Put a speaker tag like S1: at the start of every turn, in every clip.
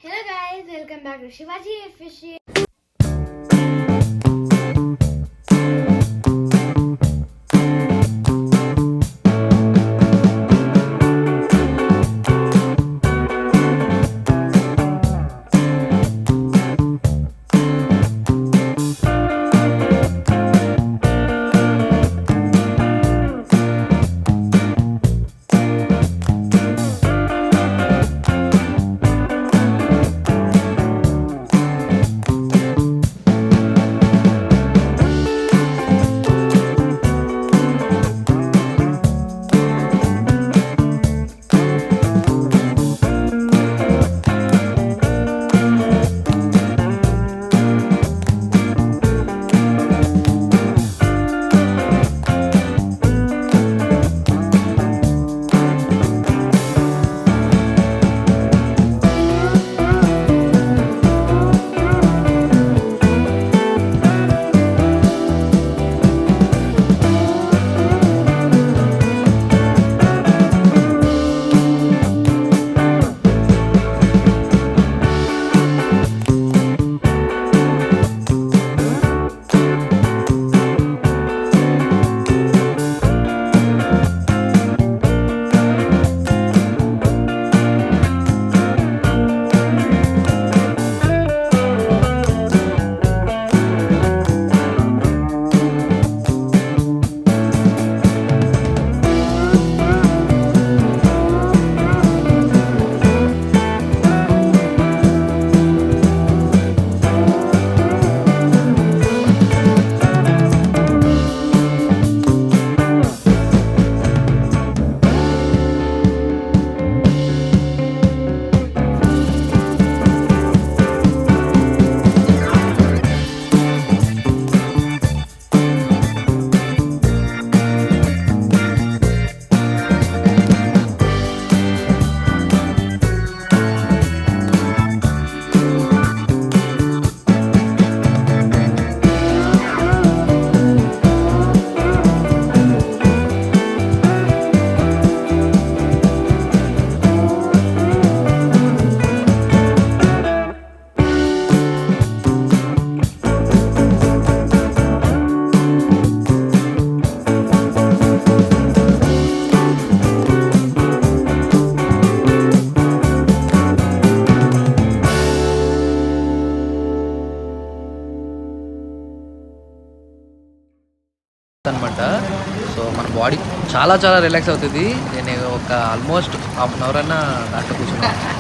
S1: Hello guys, welcome back to Shivaji Official.
S2: అనమాట. So మన body చాలా చాలా రిలాక్స్ అవుతుంది. నేను ఒక ఆల్మోస్ట్ హాఫ్ అన్ అవర్ అన్నా దాంట్లో కూర్చున్నాను.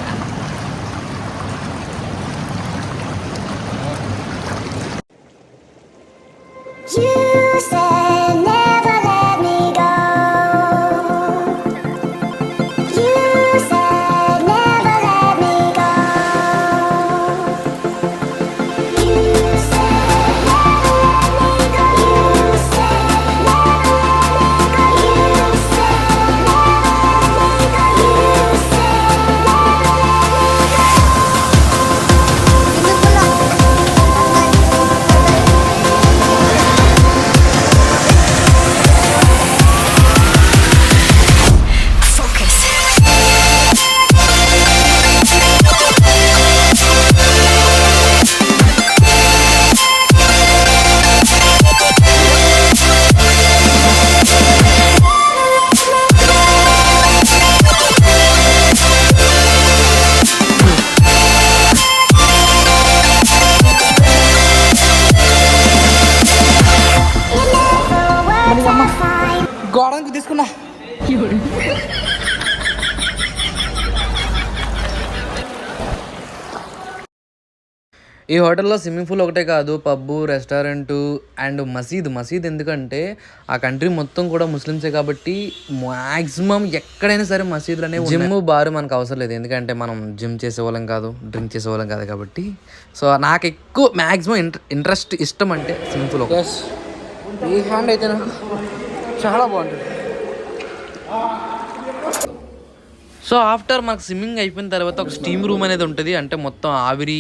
S3: గోడకు తీసుకున్నా.
S2: ఈ హోటల్లో స్విమ్మింగ్ పూల్ ఒకటే కాదు, పబ్బు, రెస్టారెంటు అండ్ మసీద్ ఎందుకంటే ఆ కంట్రీ మొత్తం కూడా ముస్లిమ్సే కాబట్టి మ్యాక్సిమం ఎక్కడైనా సరే మసీదులు అనేవి. జిమ్ బారు మనకు అవసరం లేదు, ఎందుకంటే మనం జిమ్ చేసేవాళ్ళం కాదు, డ్రింక్ చేసేవాళ్ళం కాదు కాబట్టి. సో నాకు ఎక్కువ మ్యాక్సిమం ఇంట్రెస్ట్ ఇష్టం అంటే స్విమ్మింగ్ పూల్.
S3: ఈ హ్యాండ్ అయితే నాకు చాలా బాగుంటుంది.
S2: సో ఆఫ్టర్ మాకు స్విమ్మింగ్ అయిపోయిన తర్వాత ఒక స్టీమ్ రూమ్ అనేది ఉంటుంది. అంటే మొత్తం ఆవిరి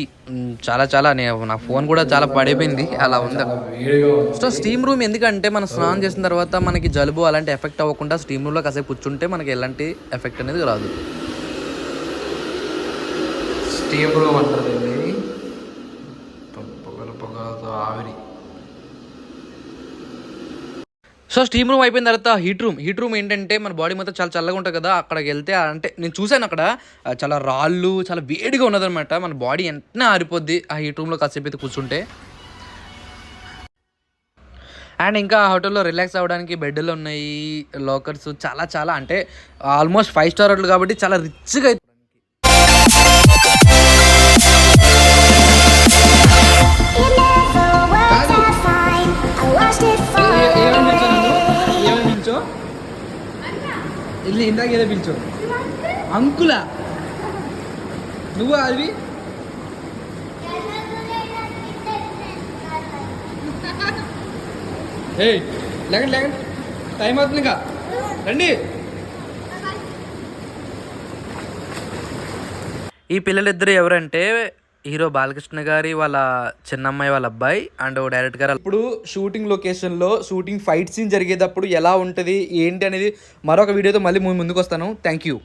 S2: చాలా నా ఫోన్ కూడా చాలా పడిపోయింది, అలా ఉంది. సో స్టీమ్ రూమ్ ఎందుకంటే మనం స్నానం చేసిన తర్వాత మనకి జలుబు అలాంటి ఎఫెక్ట్ అవ్వకుండా స్టీమ్ రూమ్లో కాసేపు కూర్చుంటే మనకి ఎలాంటి ఎఫెక్ట్ అనేది రాదు. స్టీమ్ రూమ్ అంటారు ఇది. పొగలతో ఆవిరి. సో స్టీమ్ రూమ్ అయిపోయిన తర్వాత హీట్ రూమ్ ఏంటంటే మన బాడీ మొత్తం చాలా చల్లగా ఉంటుంది కదా, అక్కడికి వెళ్తే అంటే నేను చూశాను అక్కడ చాలా రాళ్ళు చాలా వేడిగా ఉన్నదనమాట. మన బాడీ వెంటనే ఆరిపోద్ది ఆ హీట్ రూమ్లో కాసేపు అయితే కూర్చుంటే. అండ్ ఇంకా ఆ హోటల్లో రిలాక్స్ అవ్వడానికి బెడ్లు ఉన్నాయి, లాకర్స్ చాలా చాలా అంటే ఆల్మోస్ట్ 5 స్టార్ హోటల్ కాబట్టి చాలా రిచ్గా అయితే. ఇందాక ఏదో పిలిచో అంకులా నువ్వు అది లేకండి టైం అవుతుంది ఇంకా రండి. ఈ పిల్లలిద్దరు ఎవరంటే హీరో బాలకృష్ణ గారి వాళ్ళ చిన్నమ్మాయి వాళ్ళ అబ్బాయి అండ్ డైరెక్టర్ గారు. ఇప్పుడు షూటింగ్ లొకేషన్లో షూటింగ్ ఫైట్ సీన్ జరిగేటప్పుడు ఎలా ఉంటుంది ఏంటి అనేది మరొక వీడియోతో మళ్ళీ ముందుకు వస్తాను. Thank you.